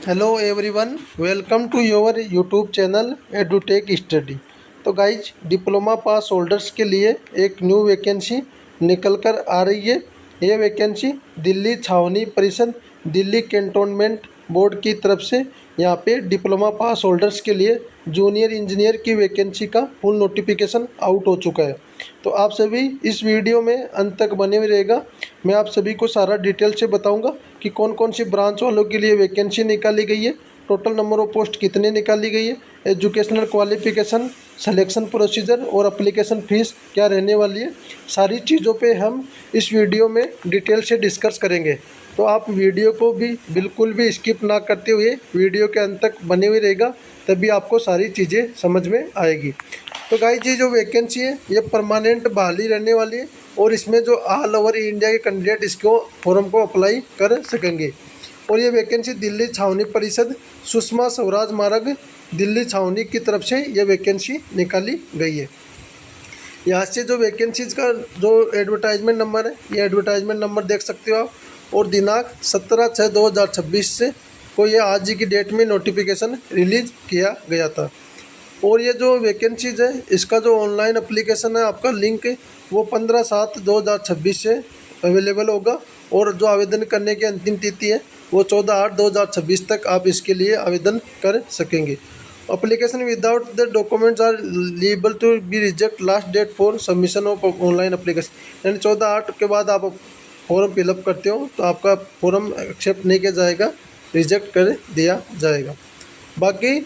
Hello everyone, welcome to your YouTube channel Edutech study. तो guys, diploma pass holders के लिए एक new vacancy निकल कर आ रही है। ये वैकेंसी दिल्ली छावनी परिषद दिल्ली कैंटोनमेंट बोर्ड की तरफ से यहाँ पे डिप्लोमा पास होल्डर्स के लिए जूनियर इंजीनियर की वैकेंसी का फुल नोटिफिकेशन आउट हो चुका है। तो आप सभी इस वीडियो में अंत तक बने हुए रहेगा। मैं आप सभी को सारा डिटेल से बताऊंगा कि कौन कौन सी ब्रांच वालों के लिए वैकेंसी निकाली गई है, टोटल नंबर ऑफ पोस्ट कितनी निकाली गई है, एजुकेशनल क्वालिफिकेशन, सिलेक्शन प्रोसीजर और एप्लीकेशन फ़ीस क्या रहने वाली है। सारी चीज़ों पे हम इस वीडियो में डिटेल से डिस्कस करेंगे। तो आप वीडियो को भी बिल्कुल भी स्किप ना करते हुए वीडियो के अंत तक बने हुए रहेगा, तभी आपको सारी चीज़ें समझ में आएगी। तो गाइस, ये जो वैकेंसी है ये परमानेंट बहाली रहने वाली है और इसमें जो ऑल ओवर इंडिया के कैंडिडेट इसको फॉर्म को अप्लाई कर सकेंगे। और ये वैकेंसी दिल्ली छावनी परिषद सुषमा स्वराज मार्ग दिल्ली छावनी की तरफ से ये वैकेंसी निकाली गई है। यहाँ से जो वैकेंसीज का जो एडवर्टाइजमेंट नंबर है, ये एडवर्टाइजमेंट नंबर देख सकते हो आप। और दिनांक 17/6/2026 से को ये आज ही की डेट में नोटिफिकेशन रिलीज किया गया था। और ये जो वैकेंसीज है इसका जो ऑनलाइन एप्लीकेशन है आपका लिंक है वो 15/7/2026 से अवेलेबल होगा। और जो आवेदन करने की अंतिम तिथि है वो 14/8/2026 तक आप इसके लिए आवेदन कर सकेंगे। Application without the documents are liable to be reject last date for submission of online application. यानी 14/8 के बाद आप फॉर्म फिलअप करते हो तो आपका फॉर्म एक्सेप्ट नहीं किया जाएगा, रिजेक्ट कर दिया जाएगा। बाकी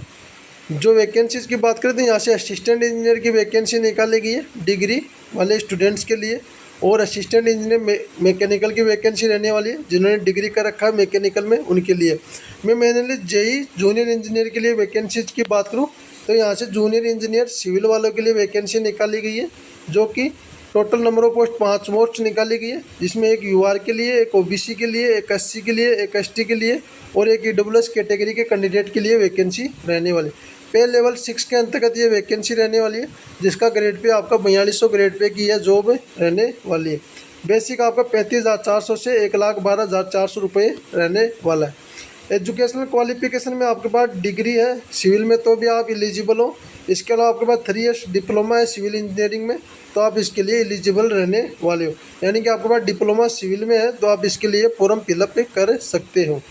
जो वैकेंसीज़ की बात करें तो यहाँ से असिस्टेंट इंजीनियर की वैकेंसी निकाली गई है डिग्री वाले स्टूडेंट्स के लिए। और असिस्टेंट इंजीनियर मैकेनिकल की वैकेंसी रहने वाली है, जिन्होंने डिग्री कर रखा है मैकेनिकल में उनके लिए। मैं मेनली जेई जूनियर इंजीनियर के लिए वैकेंसीज की बात करूँ तो यहाँ से जूनियर इंजीनियर सिविल वालों के लिए वैकेंसी निकाली गई है, जो कि total number of post 5 post निकाली गई है, जिसमें एक यूआर के लिए, एक ओबीसी के लिए, एक एससी के लिए, एक एसटी के लिए और एक ईडब्ल्यूएस कैटेगरी के कैंडिडेट के लिए वैकेंसी रहने वाली। पे लेवल 6 के अंतर्गत ये वैकेंसी रहने वाली है, जिसका ग्रेड पे आपका 4200 ग्रेड पे की यह जॉब रहने वाली है। बेसिक आपका 35,400 से 1,12,400 रुपये रहने वाला है। एजुकेशनल क्वालिफिकेशन में आपके पास डिग्री है सिविल में तो भी आप एलिजिबल हो। इसके अलावा आपके पास 3 इयर्स डिप्लोमा है सिविल इंजीनियरिंग में, तो आप इसके लिए एलिजिबल रहने वाले हो। यानी कि आपके पास डिप्लोमा सिविल में है तो आप इसके लिए फॉर्म फिलअप कर सकते हो।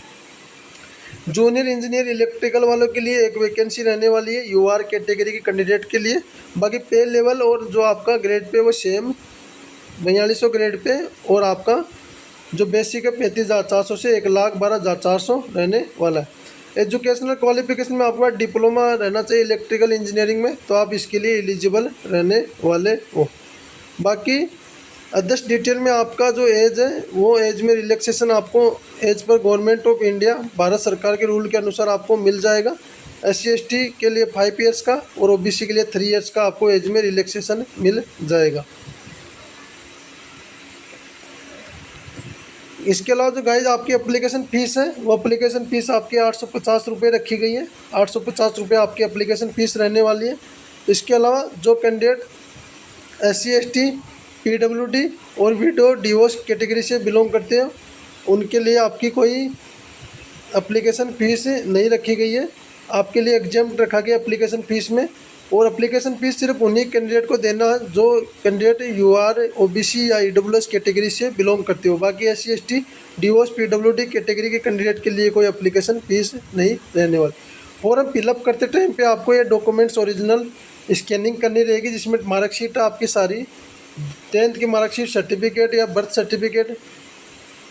जूनियर इंजीनियर इलेक्ट्रिकल वालों के लिए एक वैकेंसी रहने वाली है यूआर कैटेगरी के कैंडिडेट के लिए। बाकी पे लेवल और जो आपका ग्रेड पे वो सेम 4200 ग्रेड पे, और आपका जो बेसिक है 35,400 से 1,12,400 रहने वाला है। एजुकेशनल क्वालिफिकेशन में आपका डिप्लोमा रहना चाहिए इलेक्ट्रिकल इंजीनियरिंग में, तो आप इसके लिए एलिजिबल रहने वाले हो। बाकी अदर्स डिटेल में आपका जो एज है वो एज में रिलैक्सेशन आपको as per government of India Bharat सरकार के रूल के अनुसार आपको मिल जाएगा। SC/ST के लिए 5 ईयर्स का और OBC के लिए 3 ईयर्स का आपको एज में रिलैक्सेशन मिल जाएगा। इसके अलावा जो गाइज आपकी एप्लीकेशन फ़ीस है वो एप्लीकेशन फ़ीस आपकी 850 रुपये रखी गई है। 850 रुपये आपकी एप्लीकेशन फ़ीस रहने वाली है। इसके अलावा जो कैंडिडेट SC/ST PWD और विडो डिवोर्स कैटेगरी से बिलोंग करते हैं उनके लिए आपकी कोई एप्लीकेशन फ़ीस नहीं रखी गई है। आपके लिए एग्जाम्प्ट रखा गया एप्लीकेशन फ़ीस में। और एप्लीकेशन फ़ीस सिर्फ उन्हीं कैंडिडेट को देना है जो कैंडिडेट UR OBC या EWS कैटेगरी से बिलोंग करते हो। बाकी SC/ST डिवोर्स PWD कैटेगरी के कैंडिडेट के लिए कोई एप्लीकेशन फ़ीस नहीं रहने वाली। फॉर्म फिलअप करते टाइम पे आपको ये डॉक्यूमेंट्स ओरिजिनल स्कैनिंग करनी रहेगी, जिसमें मार्कशीट आपकी सारी 10th की मार्कशीट, सर्टिफिकेट या बर्थ सर्टिफिकेट,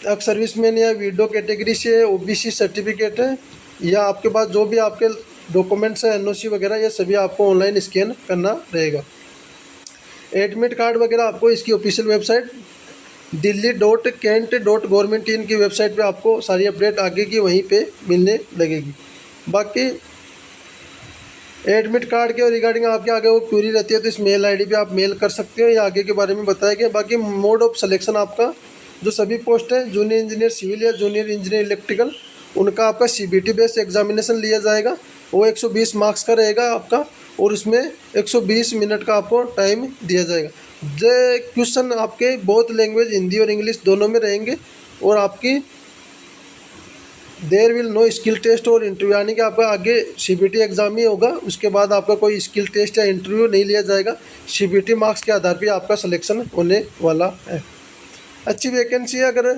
अब सर्विसमैन या विडो कैटेगरी से OBC सर्टिफिकेट है, या आपके पास जो भी आपके डॉक्यूमेंट्स हैं NOC वगैरह, ये सभी आपको ऑनलाइन स्कैन करना रहेगा। एडमिट कार्ड वगैरह आपको इसकी ऑफिशियल वेबसाइट delhi.kent.government.in की वेबसाइट पे आपको सारी अपडेट आगे की वहीं पे मिलने लगेगी। बाकी एडमिट कार्ड के रिगार्डिंग आपके आगे वो क्वेरी रहती है तो इस मेल ID पे आप मेल कर सकते हो, या आगे के बारे में बताया गया। बाकी मोड ऑफ सिलेक्शन आपका जो सभी पोस्ट है जूनियर इंजीनियर सिविल या जूनियर इंजीनियर इलेक्ट्रिकल, उनका आपका CBT बेस्ड एग्जामिनेशन लिया जाएगा। वो 120 मार्क्स का रहेगा आपका, और उसमें 120 मिनट का आपको टाइम दिया जाएगा। जो क्वेश्चन आपके बोथ लैंग्वेज हिंदी और इंग्लिश दोनों में रहेंगे। और आपकी there will no skill test और इंटरव्यू, यानी कि आपका आगे सीबीटी एग्ज़ाम ही होगा, उसके बाद आपका कोई स्किल टेस्ट या इंटरव्यू नहीं लिया जाएगा। सीबीटी मार्क्स के आधार पर आपका सिलेक्शन होने वाला है। अच्छी वैकेंसी है। अगर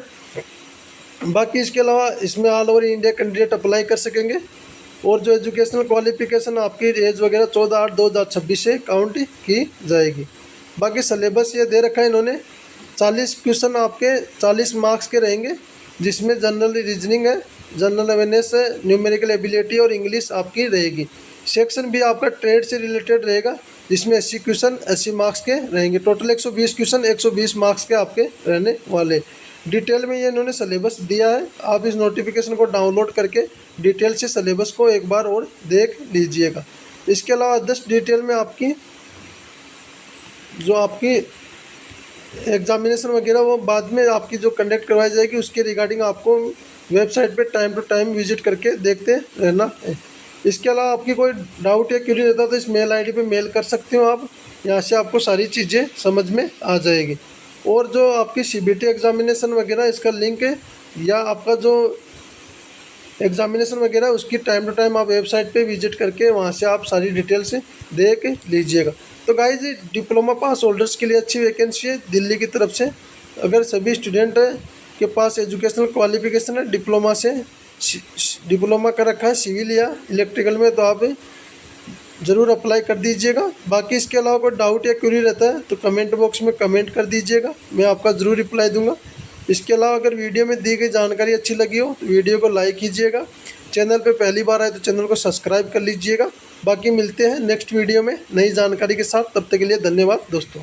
बाकी इसके अलावा इसमें all over India candidate apply कर सकेंगे। और जो एजुकेशनल क्वालिफिकेशन आपकी एज वगैरह 14/8/2026 से काउंट की जाएगी। बाकी सिलेबस ये दे रखा है इन्होंने। 40 क्वेश्चन आपके 40 मार्क्स के रहेंगे, जिसमें जनरल रीजनिंग है, जनरल अवेयरनेस है, न्यूमेरिकल एबिलिटी और इंग्लिश आपकी रहेगी। सेक्शन भी आपका ट्रेड से रिलेटेड रहेगा, जिसमें 80 क्वेश्चन 80 मार्क्स के रहेंगे। टोटल 120 क्वेश्चन 120 मार्क्स के आपके रहने वाले। डिटेल में ये इन्होंने सिलेबस दिया है। आप इस नोटिफिकेशन को डाउनलोड करके डिटेल से सिलेबस को एक बार और देख लीजिएगा। इसके अलावा 10 डिटेल में आपकी जो आपकी एग्जामिनेशन वगैरह वो बाद में आपकी जो कंडक्ट करवाई जाएगी, उसके रिगार्डिंग आपको वेबसाइट पे टाइम टू टाइम विजिट करके देखते रहना है। इसके अलावा आपकी कोई डाउट या क्वेरी रहता है तो इस मेल आईडी पे मेल कर सकते हो आप। यहाँ से आपको सारी चीज़ें समझ में आ जाएगी। और जो आपकी सीबीटी एग्जामिनेशन वगैरह इसका लिंक है, या आपका जो एग्जामिनेशन वगैरह उसकी टाइम टू टाइम आप वेबसाइट पे विजिट करके वहाँ से आप सारी डिटेल्स देख लीजिएगा। तो गाइस डिप्लोमा पास होल्डर्स के लिए अच्छी वैकेंसी है दिल्ली की तरफ से। अगर सभी स्टूडेंट के पास एजुकेशनल क्वालिफिकेशन है, डिप्लोमा से डिप्लोमा कर रखा है सिविल या इलेक्ट्रिकल में, तो आप ज़रूर अप्लाई कर दीजिएगा। बाकी इसके अलावा कोई डाउट या क्वेरी रहता है तो कमेंट बॉक्स में कमेंट कर दीजिएगा, मैं आपका ज़रूर रिप्लाई दूंगा। इसके अलावा अगर वीडियो में दी गई जानकारी अच्छी लगी हो तो वीडियो को लाइक कीजिएगा। चैनल पे पहली बार आए तो चैनल को सब्सक्राइब कर लीजिएगा। बाकी मिलते हैं नेक्स्ट वीडियो में नई जानकारी के साथ। तब तक के लिए धन्यवाद दोस्तों।